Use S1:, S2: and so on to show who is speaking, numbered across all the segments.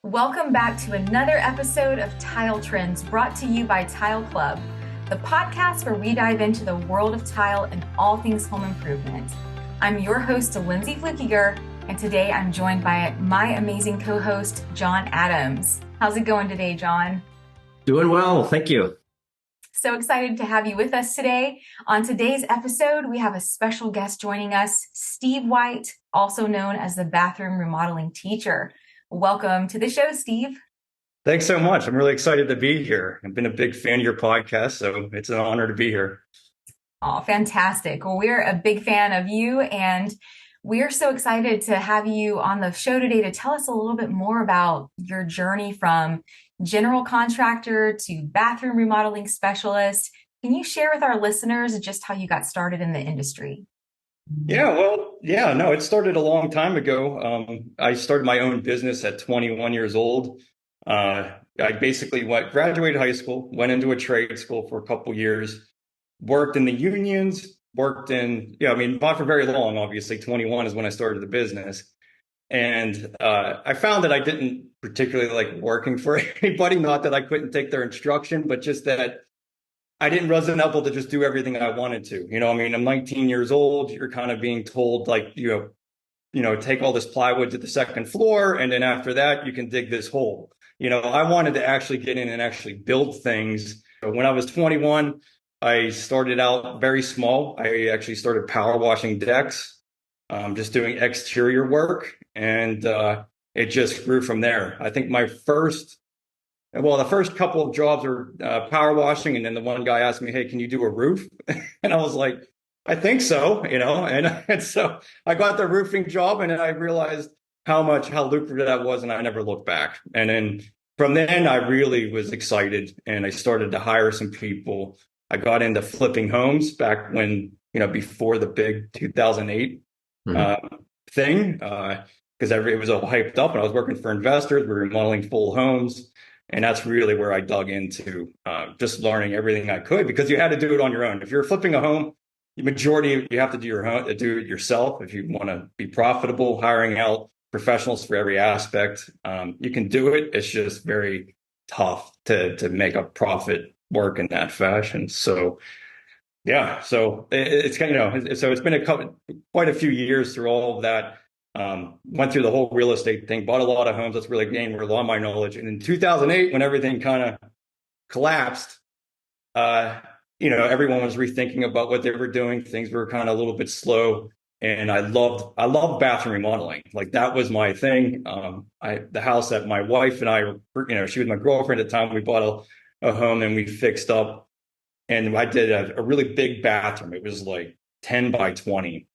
S1: Welcome back to another episode of Tile Trends brought to you by Tile Club, the podcast where we dive into the world of tile and all things home improvement. I'm your host, Lindsay Flukiger, and today I'm joined by my amazing co-host, John Adams. How's it going today, John?
S2: Doing well, thank you.
S1: So excited to have you with us today. On today's episode, we have a special guest joining us, Steve White, also known as the bathroom remodeling teacher. Welcome to the show, Steve.
S2: Thanks so much. I'm really excited to be here. I've been a big fan of your podcast, so it's an honor to be here.
S1: Oh, fantastic. Well, we're a big fan of you, and we're so excited to have you on the show today to tell us a little bit more about your journey from general contractor to bathroom remodeling specialist. Can you share with our listeners just how you got started in the industry?
S2: It started a long time ago. I started my own business at 21 years old. I basically graduated high school, went into a trade school for a couple years, worked in the unions, not for very long, obviously. 21 is when I started the business. And I found that I didn't particularly like working for anybody, not that I couldn't take their instruction, but just that I didn't resonate to just do everything I wanted to. I'm 19 years old. You're kind of being told take all this plywood to the second floor, and then after that, you can dig this hole. I wanted to actually get in and actually build things. When I was 21, I started out very small. I actually started power washing decks, just doing exterior work, and it just grew from there. I think the first couple of jobs were power washing, and then the one guy asked me, "Hey, can you do a roof?" And I was like, "I think so," and so I got the roofing job, and then I realized how lucrative that was, and I never looked back. And then from then, I really was excited, and I started to hire some people. I got into flipping homes back when, before the big 2008 thing, because it was all hyped up, and I was working for investors. We were remodeling full homes. And that's really where I dug into just learning everything I could, because you had to do it on your own. If you're flipping a home, the majority you have to do it yourself. If you want to be profitable, hiring out professionals for every aspect, you can do it. It's just very tough to make a profit work in that fashion. So it's kind of, so it's been quite a few years through all of that. Went through the whole real estate thing, bought a lot of homes. That's really gained a lot of my knowledge. And in 2008, when everything kind of collapsed, everyone was rethinking about what they were doing. Things were kind of a little bit slow. And I loved bathroom remodeling. Like, that was my thing. The house that my wife and I were, she was my girlfriend at the time. We bought a home and we fixed up, and I did a really big bathroom. It was like 10 by 20.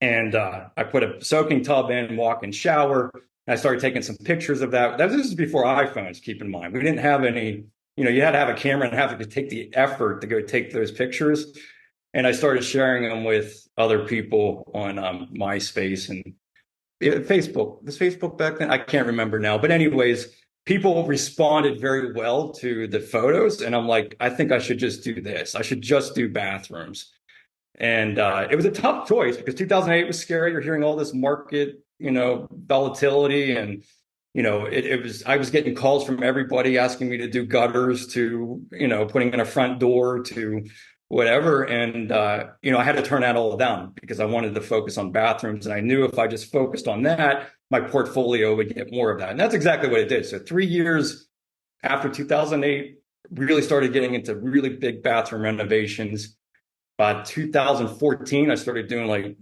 S2: And I put a soaking tub in, walk-in shower, and I started taking some pictures of that. This is before iPhones, keep in mind. We didn't have any, you had to have a camera and have to take the effort to go take those pictures. And I started sharing them with other people on MySpace and Facebook. Was Facebook back then? I can't remember now. But anyways, people responded very well to the photos. And I'm like, I think I should just do this. I should just do bathrooms. And it was a tough choice, because 2008 was scary. You're hearing all this market, volatility, and I was getting calls from everybody asking me to do gutters, to putting in a front door, to whatever. And I had to turn that all down, because I wanted to focus on bathrooms, and I knew if I just focused on that, my portfolio would get more of that. And that's exactly what it did. So 3 years after 2008, really started getting into really big bathroom renovations. By 2014, I started doing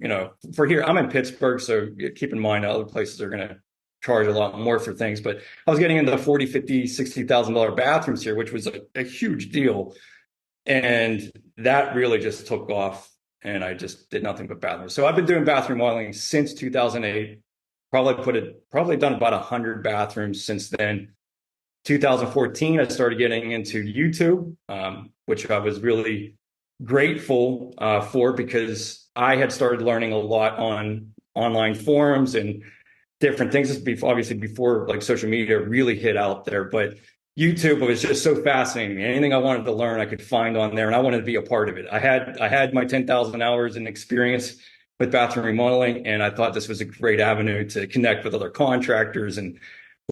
S2: for here, I'm in Pittsburgh, so keep in mind other places are going to charge a lot more for things. But I was getting into the $40,000, $50,000, $60,000 bathrooms here, which was a huge deal. And that really just took off, and I just did nothing but bathrooms. So I've been doing bathroom modeling since 2008. Probably done about 100 bathrooms since then. 2014, I started getting into YouTube, which I was really grateful for, because I had started learning a lot on online forums and different things. Obviously before like social media really hit out there, but YouTube was just so fascinating. Anything I wanted to learn, I could find on there, and I wanted to be a part of it. I had my 10,000 hours in experience with bathroom remodeling, and I thought this was a great avenue to connect with other contractors and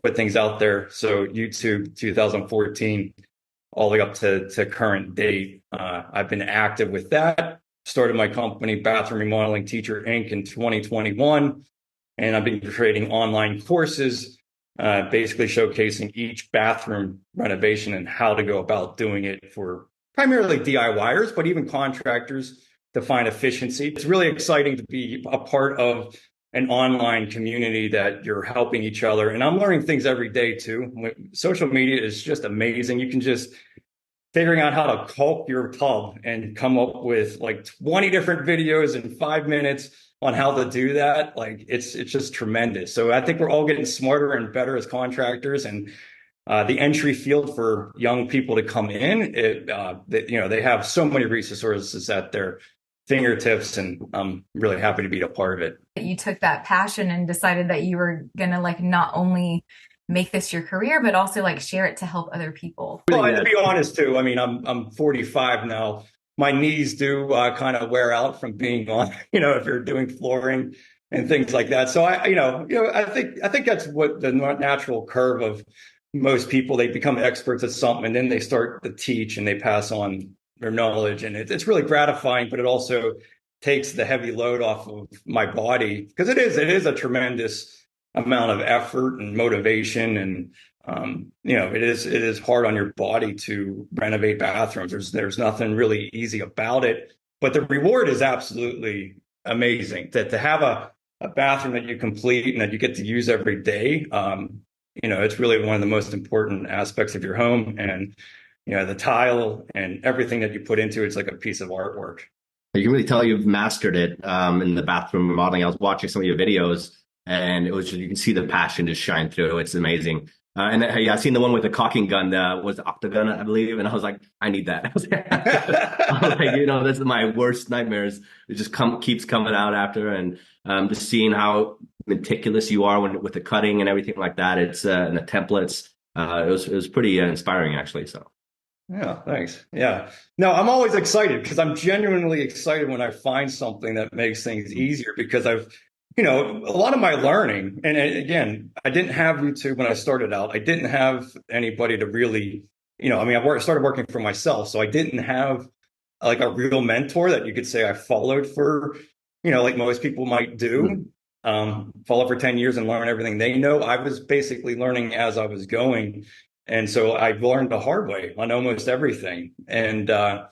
S2: put things out there. So YouTube 2014 all the way up to current date. I've been active with that. Started my company, Bathroom Remodeling Teacher Inc. in 2021, and I've been creating online courses, basically showcasing each bathroom renovation and how to go about doing it for primarily DIYers, but even contractors to find efficiency. It's really exciting to be a part of an online community that you're helping each other. And I'm learning things every day too. Social media is just amazing. You can just figuring out how to caulk your tub and come up with like 20 different videos in 5 minutes on how to do that. Like it's just tremendous. So I think we're all getting smarter and better as contractors, and the entry field for young people to come in, they have so many resources at their fingertips, and I'm really happy to be a part of it.
S1: You took that passion and decided that you were gonna like not only make this your career, but also like share it to help other people.
S2: Well, and to be honest too, I mean, I'm 45 now. My knees do kind of wear out from being on, if you're doing flooring and things like that. So I think that's what the natural curve of most people. They become experts at something, and then they start to teach and they pass on their knowledge, and it's really gratifying. But it also takes the heavy load off of my body, because it is a tremendous amount of effort and motivation, and it is hard on your body to renovate bathrooms. There's nothing really easy about it, but the reward is absolutely amazing. To have a bathroom that you complete and that you get to use every day. It's really one of the most important aspects of your home, and the tile and everything that you put into it's like a piece of artwork.
S3: You can really tell you've mastered it in the bathroom remodeling. I was watching some of your videos, and it was just, you can see the passion just shine through. It's amazing. Yeah, I've seen the one with the caulking gun that was octagon, I believe, and I was like, I need that. I was like, that's my worst nightmares. It just keeps coming out after, and just seeing how meticulous you are with the cutting and everything like that. It's and the templates. It was pretty inspiring, actually. So.
S2: Yeah, thanks. Yeah. No, I'm always excited because I'm genuinely excited when I find something that makes things easier, because a lot of my learning, and again, I didn't have YouTube when I started out. I didn't have anybody to really, I started working for myself. So I didn't have like a real mentor that you could say I followed for, like most people might do, follow for 10 years and learn everything they know. I was basically learning as I was going. And so I learned the hard way on almost everything. And, and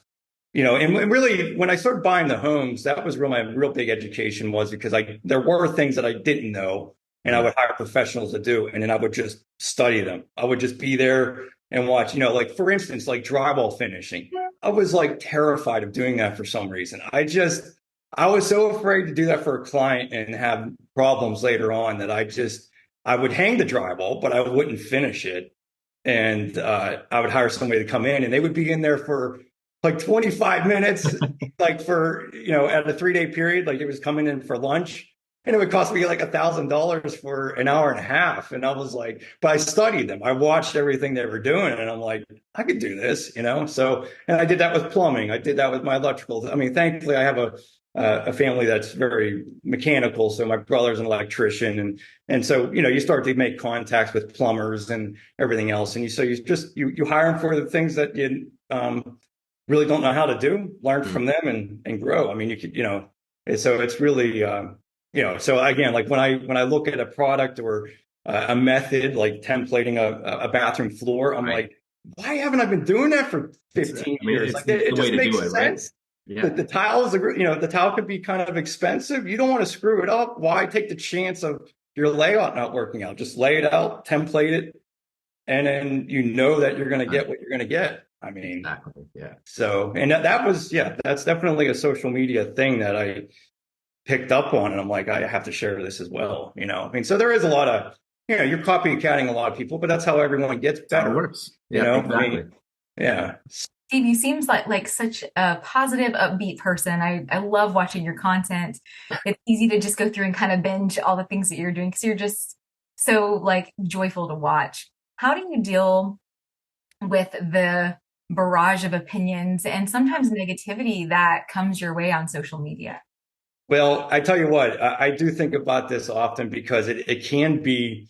S2: really when I started buying the homes, that was my real big education, was because there were things that I didn't know, and I would hire professionals to do, and then I would just study them. I would just be there and watch, like for instance, like drywall finishing. I was like terrified of doing that for some reason. I was so afraid to do that for a client and have problems later on that I would hang the drywall, but I wouldn't finish it. And I would hire somebody to come in, and they would be in there for like 25 minutes, like for, at a 3-day period, like it was coming in for lunch, and it would cost me like $1,000 for an hour and a half. And I was like, but I studied them. I watched everything they were doing, and I'm like, I could do this, So, and I did that with plumbing. I did that with my electrical. I mean, thankfully I have a family that's very mechanical. So my brother's an electrician, and so, you start to make contacts with plumbers and everything else. And you hire them for the things that you, really don't know how to do, learn from them and grow. I mean, you could, so it's really, so again, like when I look at a product or a method, like templating a bathroom floor, I'm like, why haven't I been doing that for 15 years? Like it just makes sense. Right? Yeah. The tile is, the tile could be kind of expensive. You don't want to screw it up. Why take the chance of your layout not working out? Just lay it out, template it, and then that you're going to get what you're going to get. I mean,
S3: exactly. Yeah.
S2: So, and that's definitely a social media thing that I picked up on, and I'm like, I have to share this as well. I mean, so there is a lot of, you're copycatting a lot of people, but that's how everyone gets better.
S3: It works. Yeah, exactly.
S2: I mean, yeah.
S1: Steve, you seems like such a positive, upbeat person. I love watching your content. It's easy to just go through and kind of binge all the things that you're doing because you're just so like joyful to watch. How do you deal with the barrage of opinions and sometimes negativity that comes your way on social media?
S2: Well, I tell you what, I do think about this often because it can be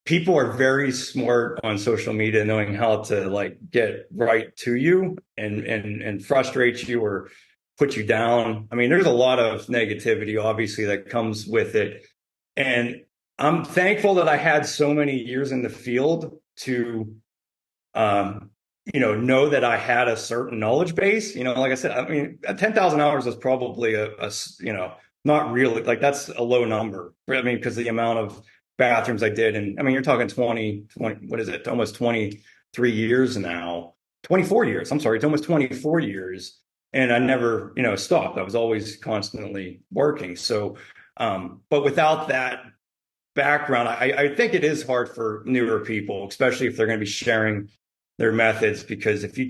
S2: people are very smart on social media, knowing how to like get right to you and frustrate you or put you down. I mean, there's a lot of negativity, obviously, that comes with it. And I'm thankful that I had so many years in the field to, um, know that I had a certain knowledge base. Like I said, I mean, 10,000 hours is probably not really like that's a low number. I mean, because the amount of bathrooms I did, and I mean, you're talking 20, what is it? Almost 23 years now, 24 years. I'm sorry, it's almost 24 years. And I never, stopped. I was always constantly working. So, but without that background, I think it is hard for newer people, especially if they're going to be sharing their methods, because if you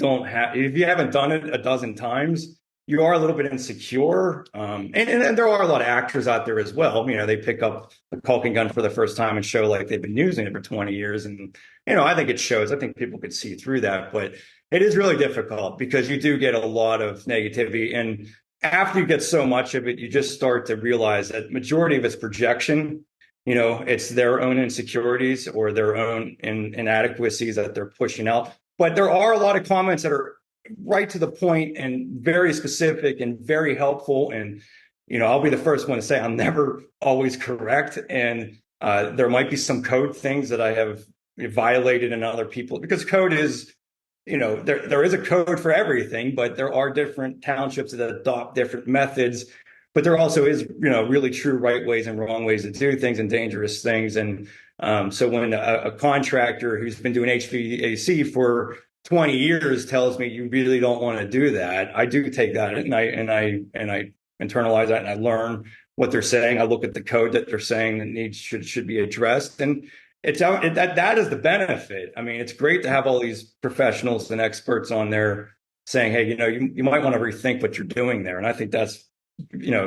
S2: haven't done it a dozen times, you are a little bit insecure. And there are a lot of actors out there as well. They pick up the caulking gun for the first time and show like they've been using it for 20 years. And, I think it shows. I think people could see through that, but it is really difficult because you do get a lot of negativity. And after you get so much of it, you just start to realize that majority of it's projection. It's their own insecurities or their own inadequacies that they're pushing out. But there are a lot of comments that are right to the point and very specific and very helpful. And, I'll be the first one to say I'm never always correct. And there might be some code things that I have violated in other people, because code is, there is a code for everything, but there are different townships that adopt different methods. But there also is, really true right ways and wrong ways to do things and dangerous things. And so when a contractor who's been doing HVAC for 20 years tells me you really don't want to do that, I do take that and I internalize that and I learn what they're saying. I look at the code that they're saying that should be addressed, and that is the benefit. I mean, it's great to have all these professionals and experts on there saying, hey, you might want to rethink what you're doing there, and I think that's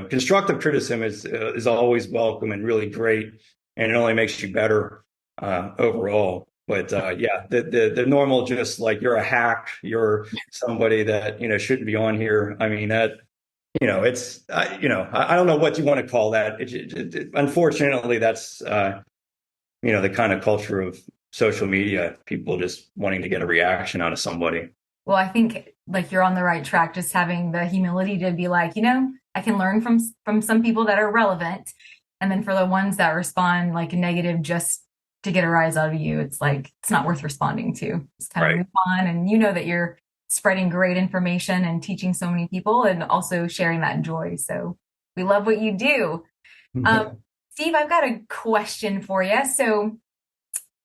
S2: constructive criticism is always welcome and really great, and it only makes you better overall. But yeah, the normal, just like you're a hack, you're somebody that shouldn't be on here. I mean that it's I don't know what you want to call that. Unfortunately, that's the kind of culture of social media. People just wanting to get a reaction out of somebody.
S1: Well, I think like you're on the right track, just having the humility to be like, I can learn from some people that are relevant. And then for the ones that respond like negative just to get a rise out of you, it's like, it's not worth responding to. It's kind of move on. And that you're spreading great information and teaching so many people and also sharing that joy. So we love what you do. Steve, I've got a question for you. So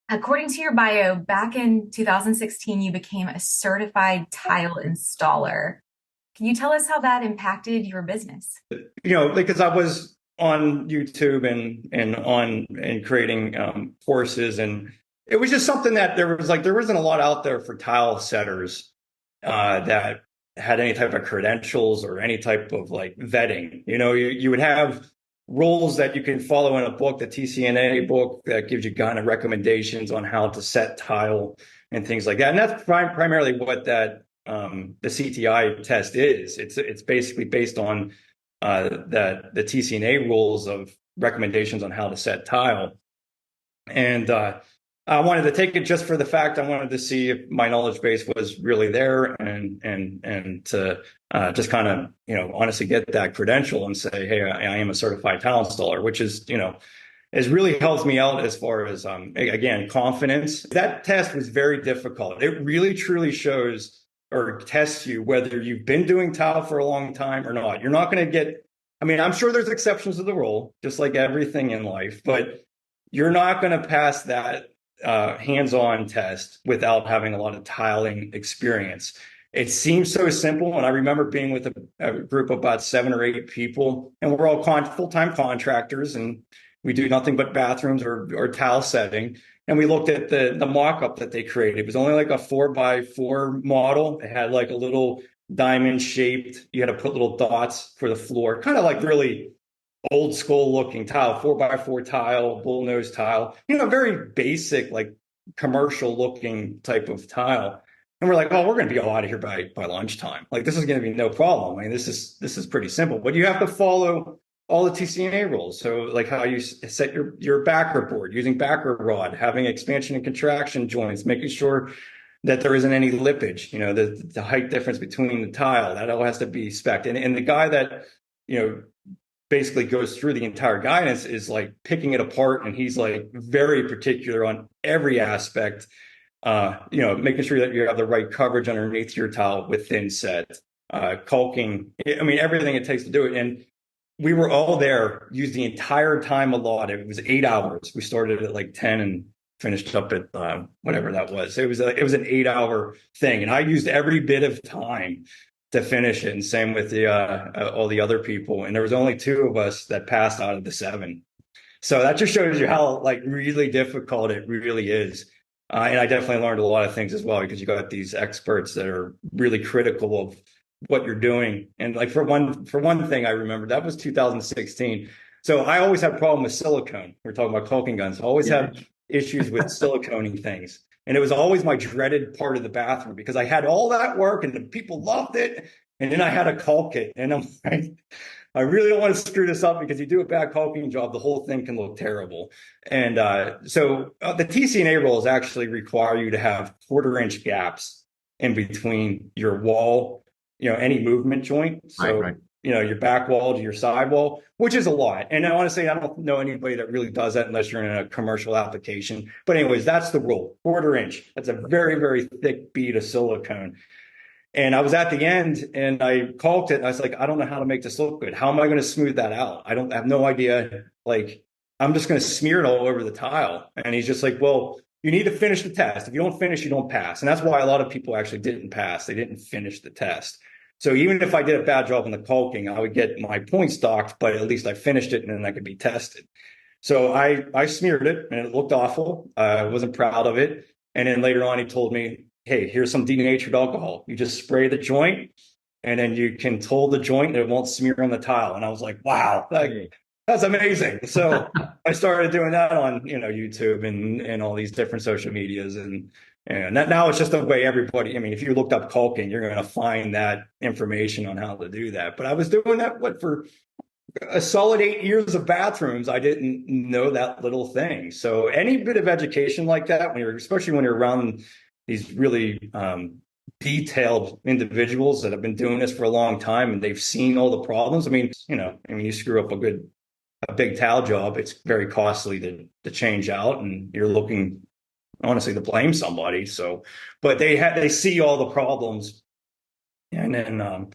S1: according to your bio, back in 2016, you became a certified tile installer. Can you tell us how that impacted your business?
S2: Because I was on YouTube and creating courses, and it was just something that there wasn't a lot out there for tile setters that had any type of credentials or any type of like vetting. You would have rules that you can follow in a book, the TCNA book, that gives you kind of recommendations on how to set tile and things like that. And that's primarily what that the CTI test is. It's basically based on the TCNA rules of recommendations on how to set tile. And I wanted to take it just for the fact I wanted to see if my knowledge base was really there, and to just kind of honestly get that credential and say, hey, I am a certified tile installer, which is has really helped me out as far as again, confidence. That test was very difficult. It really truly shows or tests you whether you've been doing tile for a long time or not. You're not going to get, I mean, I'm sure there's exceptions to the rule, just like everything in life, but you're not going to pass that hands-on test without having a lot of tiling experience. It seems so simple. And I remember being with a group of about 7 or 8 people, and we're all full-time contractors, and we do nothing but bathrooms or tile setting. And we looked at the mock-up that they created. It was only like a 4x4 model. It had like a little diamond shaped, you had to put little dots for the floor, kind of like really old school looking tile, 4x4 tile, bullnose tile, very basic, like commercial looking type of tile. And we're like, oh, we're going to be all out of here by lunchtime. Like, this is going to be no problem. I mean, this is pretty simple, but you have to follow all the TCNA rules. So like how you set your backer board, using backer rod, having expansion and contraction joints, making sure that there isn't any lippage, the height difference between the tile, that all has to be spec'd. And the guy that, basically goes through the entire guidance is like picking it apart. And he's like very particular on every aspect, making sure that you have the right coverage underneath your tile within set, caulking, I mean, everything it takes to do it. And we were all there, used the entire time allotted. It was 8 hours. We started at like 10 and finished up at whatever that was. It was an 8 hour thing, and I used every bit of time to finish it. And same with the all the other people. And there was only 2 of us that passed out of the 7. So that just shows you how like really difficult it really is. And I definitely learned a lot of things as well, because you got these experts that are really critical of what you're doing. And like for one thing, I remember that was 2016. So I always had a problem with silicone. We're talking about caulking guns. I always had issues with siliconing things. And it was always my dreaded part of the bathroom, because I had all that work and the people loved it. And then I had to caulk it. And I'm like, I really don't want to screw this up, because you do a bad caulking job, the whole thing can look terrible. And so the TCNA rules actually require you to have 1/4 inch gaps in between your wall, any movement joint. So,
S3: Right.
S2: Your back wall to your side wall, which is a lot. And honestly, I don't know anybody that really does that unless you're in a commercial application. But anyways, that's the rule, 1/4 inch. That's a very, very thick bead of silicone. And I was at the end and I caulked it. And I was like, I don't know how to make this look good. How am I going to smooth that out? I have no idea. Like, I'm just going to smear it all over the tile. And he's just like, well, you need to finish the test. If you don't finish, you don't pass. And that's why a lot of people actually didn't pass. They didn't finish the test. So even if I did a bad job on the caulking, I would get my points docked, but at least I finished it and then I could be tested. So I smeared it and it looked awful. I wasn't proud of it. And then later on, he told me, hey, here's some denatured alcohol. You just spray the joint and then you can toll the joint and it won't smear on the tile. And I was like, wow, that's amazing. So I started doing that on, YouTube and all these different social medias. And that now it's just the way everybody, I mean, if you looked up caulking, you're going to find that information on how to do that. But I was doing that, for a solid 8 years of bathrooms, I didn't know that little thing. So any bit of education like that, especially when you're around these really detailed individuals that have been doing this for a long time and they've seen all the problems. I mean, you screw up a big towel job, it's very costly to change out, and you're looking honestly to blame somebody. So, but they see all the problems, and then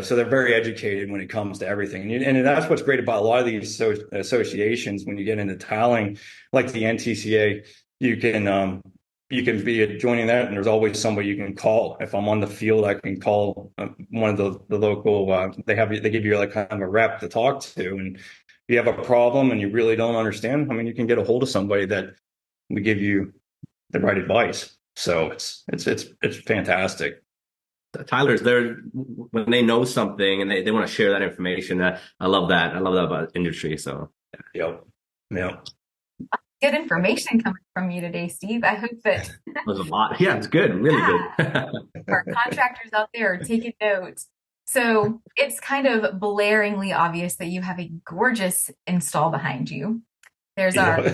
S2: so they're very educated when it comes to everything. And that's what's great about a lot of these associations. When you get into tiling, like the NTCA, you can be joining that, and there's always somebody you can call. If I'm on the field, I can call one of the local. They give you like kind of a rep to talk to, and if you have a problem and you really don't understand, I mean, you can get a hold of somebody that will give you the right advice. So it's fantastic.
S3: Tyler's there when they know something and they want to share that information. I love that. I love that about industry. So
S2: Yep.
S1: Good information coming from you today, Steve. I hope that
S3: there's a lot. Yeah, it's good. Really good.
S1: our contractors out there are taking notes. So it's kind of blaringly obvious that you have a gorgeous install behind you. There's our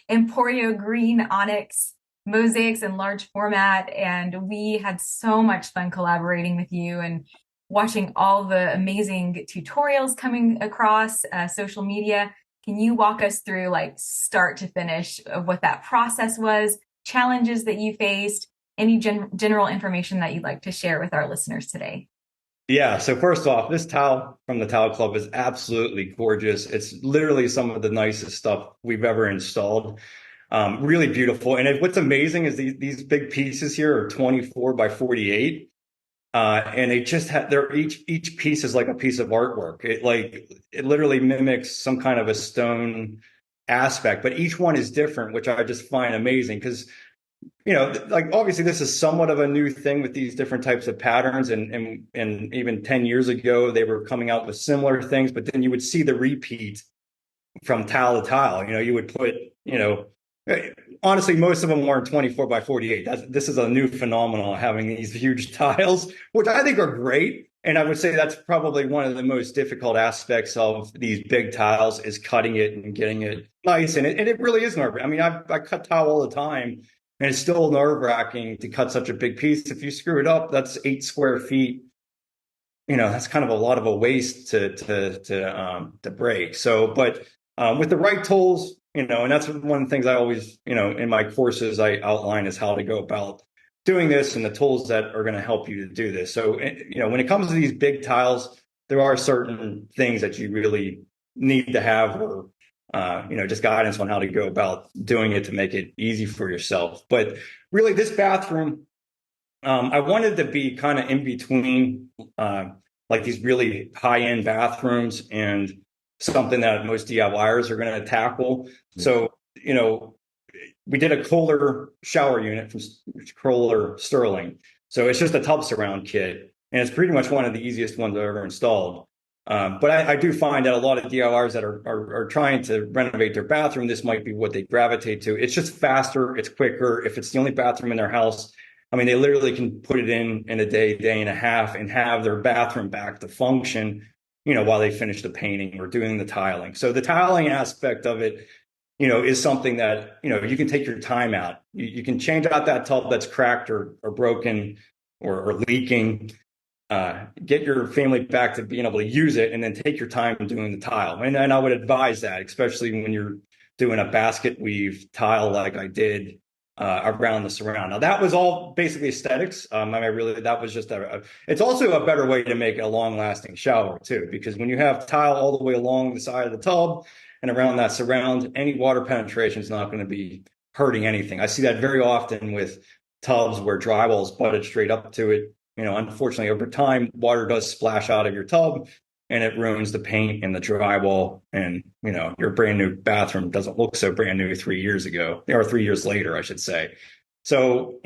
S1: Emporio green onyx mosaics in large format, and we had so much fun collaborating with you and watching all the amazing tutorials coming across social media. Can you walk us through like start to finish of what that process was, challenges that you faced, any general information that you'd like to share with our listeners today?
S2: Yeah. So first off, this towel from the Towel Club is absolutely gorgeous. It's literally some of the nicest stuff we've ever installed. Really beautiful. And what's amazing is these big pieces here are 24 by 48. And they just have, each piece is like a piece of artwork. It literally mimics some kind of a stone aspect, but each one is different, which I just find amazing because, like obviously this is somewhat of a new thing with these different types of patterns. And even 10 years ago, they were coming out with similar things, but then you would see the repeat from tile to tile. You would put, honestly, most of them weren't 24 by 48. This is a new phenomenon, having these huge tiles, which I think are great. And I would say that's probably one of the most difficult aspects of these big tiles is cutting it and getting it nice. And it really is nerve. I mean, I cut tile all the time, and it's still nerve-wracking to cut such a big piece. If you screw it up, that's 8 square feet. That's kind of a lot of a waste to break. So, but with the right tools, and that's one of the things I always, in my courses I outline is how to go about doing this and the tools that are going to help you to do this. So, when it comes to these big tiles, there are certain things that you really need to have, or just guidance on how to go about doing it to make it easy for yourself. But really, this bathroom, I wanted to be kind of in between, like these really high-end bathrooms and something that most DIYers are going to tackle. So, we did a Kohler shower unit from Kohler Sterling. So it's just a tub surround kit, and it's pretty much one of the easiest ones I've ever installed. But I do find that a lot of DIYers that are trying to renovate their bathroom, this might be what they gravitate to. It's just faster, it's quicker. If it's the only bathroom in their house, I mean, they literally can put it in a day and a half, and have their bathroom back to function, while they finish the painting or doing the tiling. So the tiling aspect of it, is something that, you can take your time out. You can change out that tub that's cracked or broken or leaking, get your family back to being able to use it, and then take your time doing the tile. And I would advise that, especially when you're doing a basket weave tile like I did around the surround. Now that was all basically aesthetics. That was just it's also a better way to make a long lasting shower too, because when you have tile all the way along the side of the tub and around that surround, any water penetration is not going to be hurting anything. I see that very often with tubs where drywall is butted straight up to it. Unfortunately, over time, water does splash out of your tub, and it ruins the paint and the drywall. And, your brand new bathroom doesn't look so brand new 3 years ago, or 3 years later, I should say. So,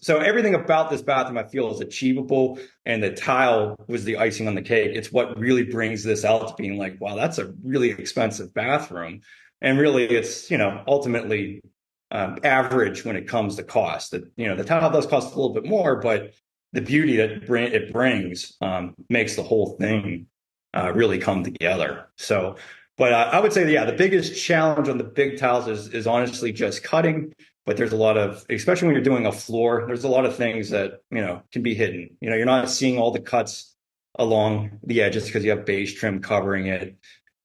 S2: so everything about this bathroom I feel is achievable, and the tile was the icing on the cake. It's what really brings this out to being like, wow, that's a really expensive bathroom. And really it's, ultimately average when it comes to cost. That, the tile does cost a little bit more, but the beauty that it brings makes the whole thing really come together. So, but I would say, yeah, the biggest challenge on the big tiles is honestly just cutting. But there's a lot of, especially when you're doing a floor, there's a lot of things that, can be hidden. You're not seeing all the cuts along the edges because you have beige trim covering it.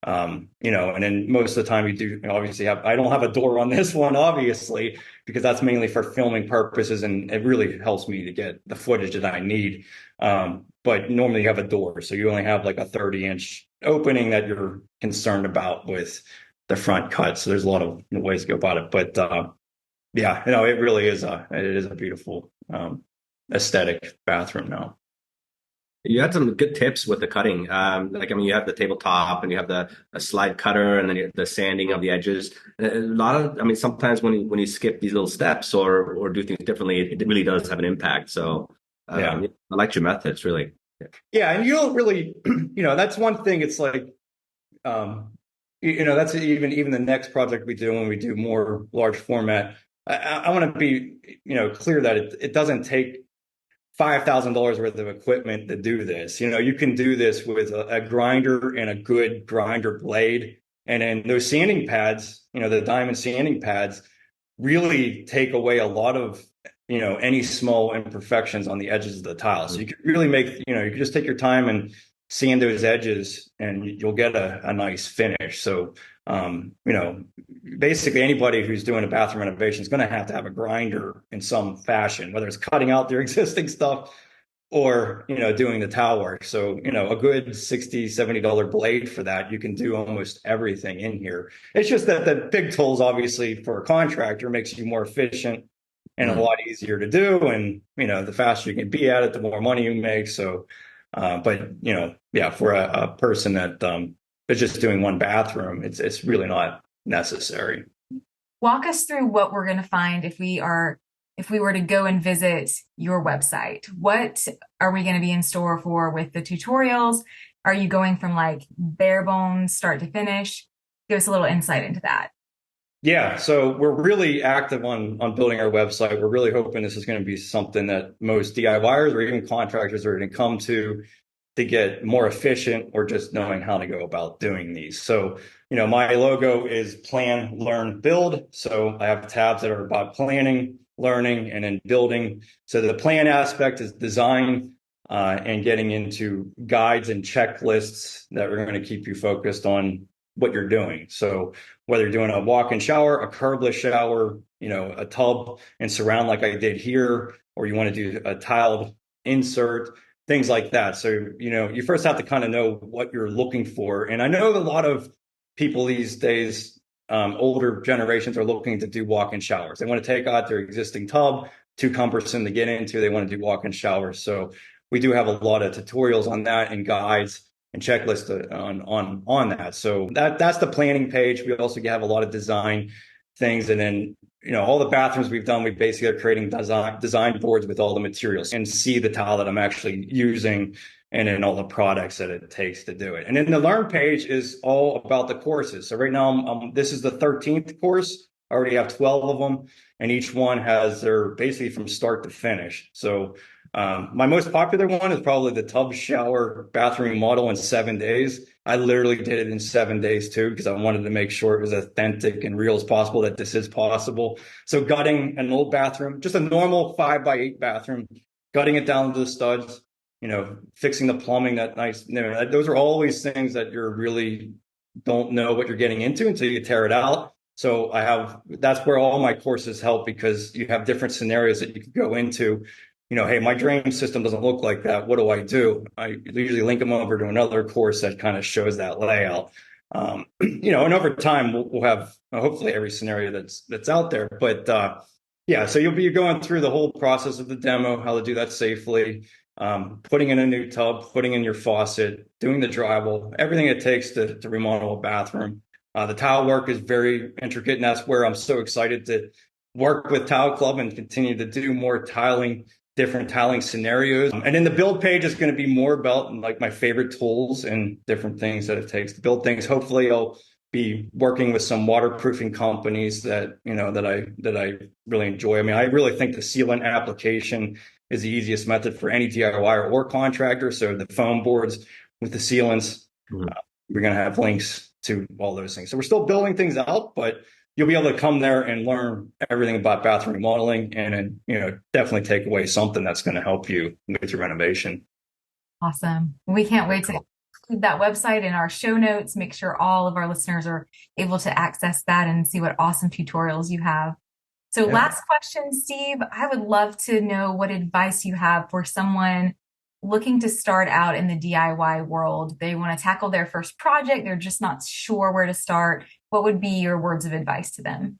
S2: And then most of the time you do obviously I don't have a door on this one, obviously, because that's mainly for filming purposes, and it really helps me to get the footage that I need. But normally you have a door, so you only have like a 30-inch opening that you're concerned about with the front cut. So there's a lot of ways to go about it. But yeah, it really is it is a beautiful aesthetic bathroom now.
S3: You had some good tips with the cutting. You have the tabletop, and you have the a slide cutter, and then the sanding of the edges. A lot of, sometimes when you skip these little steps or do things differently, it really does have an impact. So
S2: Yeah.
S3: I liked your methods, really.
S2: Yeah, and you don't really, that's one thing. It's like, that's even the next project we do when we do more large format. I want to be, clear that it doesn't take $5,000 worth of equipment to do this. You can do this with a grinder and a good grinder blade. And then those sanding pads, the diamond sanding pads really take away a lot of, any small imperfections on the edges of the tile. So you can really make, you can just take your time and sand those edges, and you'll get a nice finish. So, basically anybody who's doing a bathroom renovation is going to have a grinder in some fashion, whether it's cutting out their existing stuff or, doing the tile work. So, a good $60-$70 blade for that, you can do almost everything in here. It's just that the big tools, obviously, for a contractor makes you more efficient and a lot easier to do. And, the faster you can be at it, the more money you make. So, but, yeah, for a person that is just doing one bathroom, it's really not necessary.
S1: Walk us through what we're going to find if we were to go and visit your website. What are we going to be in store for with the tutorials? Are you going from like bare bones start to finish? Give us a little insight into that.
S2: Yeah, so we're really active on building our website. We're really hoping this is going to be something that most DIYers or even contractors are going to come to get more efficient or just knowing how to go about doing these. So, my logo is plan, learn, build. So I have tabs that are about planning, learning, and then building. So the plan aspect is design and getting into guides and checklists that are going to keep you focused on what you're doing. So whether you're doing a walk-in shower, a curbless shower, a tub and surround like I did here, or you want to do a tiled insert, things like that. So, you first have to kind of know what you're looking for. And I know a lot of people these days, older generations are looking to do walk-in showers. They want to take out their existing tub, too cumbersome to get into. They want to do walk-in showers. So we do have a lot of tutorials on that and guides and checklists on that. So that's the planning page. We also have a lot of design things, and then all the bathrooms we've done, we basically are creating design boards with all the materials and see the tile that I'm actually using and then all the products that it takes to do it. And then the learn page is all about the courses. So right now, this is the 13th course. I already have 12 of them, and each one has their basically from start to finish. So my most popular one is probably the tub shower bathroom model in 7 days. I literally did it in 7 days too, because I wanted to make sure it was authentic and real as possible, that this is possible. So gutting an old bathroom, just a normal 5x8 bathroom, gutting it down to the studs, fixing the plumbing, that nice, those are always things that you're really don't know what you're getting into until you tear it out. So that's where all my courses help, because you have different scenarios that you could go into. Hey, my drain system doesn't look like that. What do I do? I usually link them over to another course that kind of shows that layout. And over time we'll have hopefully every scenario that's out there. But yeah, so you'll be going through the whole process of the demo, how to do that safely, putting in a new tub, putting in your faucet, doing the drywall, everything it takes to remodel a bathroom. The tile work is very intricate, and that's where I'm so excited to work with Tile Club and continue to do more different tiling scenarios. And then the build page is going to be more about like my favorite tools and different things that it takes to build things. Hopefully I'll be working with some waterproofing companies that I really enjoy. I mean, I really think the sealant application is the easiest method for any DIY or contractor. So the foam boards with the sealants, we're going to have links to all those things. So we're still building things out, but you'll be able to come there and learn everything about bathroom remodeling, and definitely take away something that's going to help you with your renovation.
S1: Awesome. We can't wait to include that website in our show notes, make sure all of our listeners are able to access that and see what awesome tutorials you have. So
S2: Yeah.
S1: last question, Steve, I would love to know what advice you have for someone looking to start out in the DIY world. They want to tackle their first project. They're just not sure where to start. What would be your words of advice to them?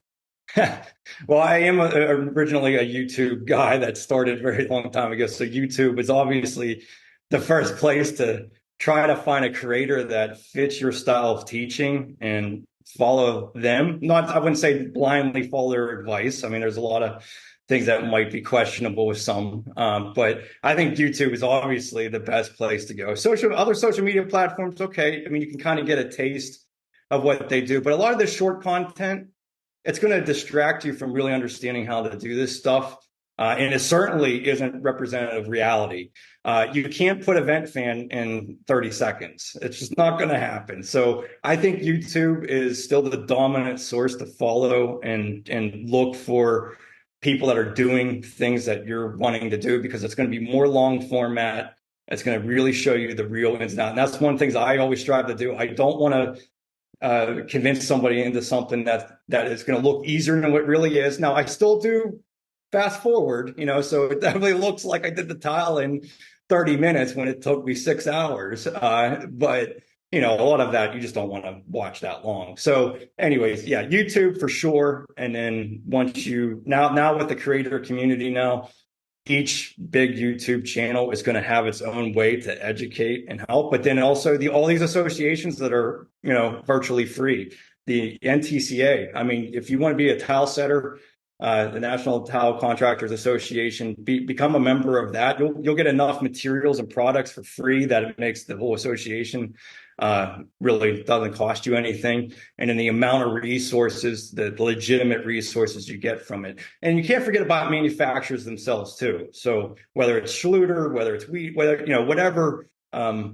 S2: Well, I am originally a YouTube guy that started a very long time ago. So YouTube is obviously the first place to try to find a creator that fits your style of teaching and follow them. I wouldn't say blindly follow their advice. I mean, there's a lot of things that might be questionable with some, but I think YouTube is obviously the best place to go. Other social media platforms, okay. I mean, you can kind of get a taste of what they do, but a lot of the short content, it's going to distract you from really understanding how to do this stuff. And it certainly isn't representative reality. You can't put a vent fan in 30 seconds. It's just not going to happen. So I think YouTube is still the dominant source to follow and look for people that are doing things that you're wanting to do, because it's going to be more long format. It's going to really show you the real ins and outs. And that's one of the things I always strive to do. I don't want to convince somebody into something that is going to look easier than what it really is. Now, I still do fast forward, so it definitely looks like I did the tile in 30 minutes when it took me 6 hours. But a lot of that you just don't want to watch that long. So, anyways, yeah, YouTube for sure. And then once now with the creator community now, each big YouTube channel is going to have its own way to educate and help. But then also all these associations that are, virtually free. The NTCA. I mean, if you want to be a tile setter, the National Tile Contractors Association, become a member of that. You'll get enough materials and products for free that it makes the whole association really doesn't cost you anything. And then the amount of resources, the legitimate resources you get from it. And you can't forget about manufacturers themselves too. So whether it's Schluter, whether it's wheat, whether, whatever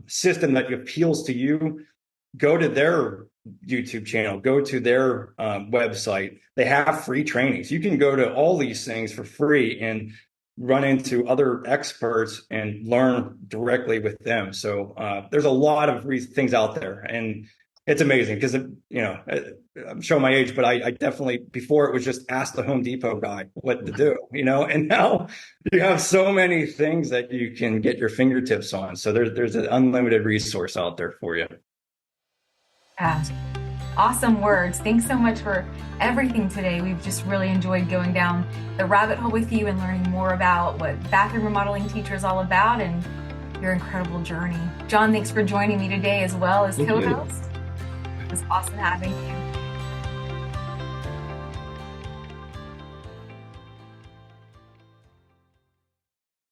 S2: system that appeals to you, go to their YouTube channel, go to their website. They have free trainings. You can go to all these things for free and run into other experts and learn directly with them. So there's a lot of things out there, and it's amazing because, I'm showing my age, but I definitely, before it was just ask the Home Depot guy what to do, and now you have so many things that you can get your fingertips on. So there's an unlimited resource out there for you.
S1: Yeah. Awesome words. Thanks so much for everything today. We've just really enjoyed going down the rabbit hole with you and learning more about what bathroom remodeling teacher is all about and your incredible journey. John, thanks for joining me today as well as co-host. It was awesome having you.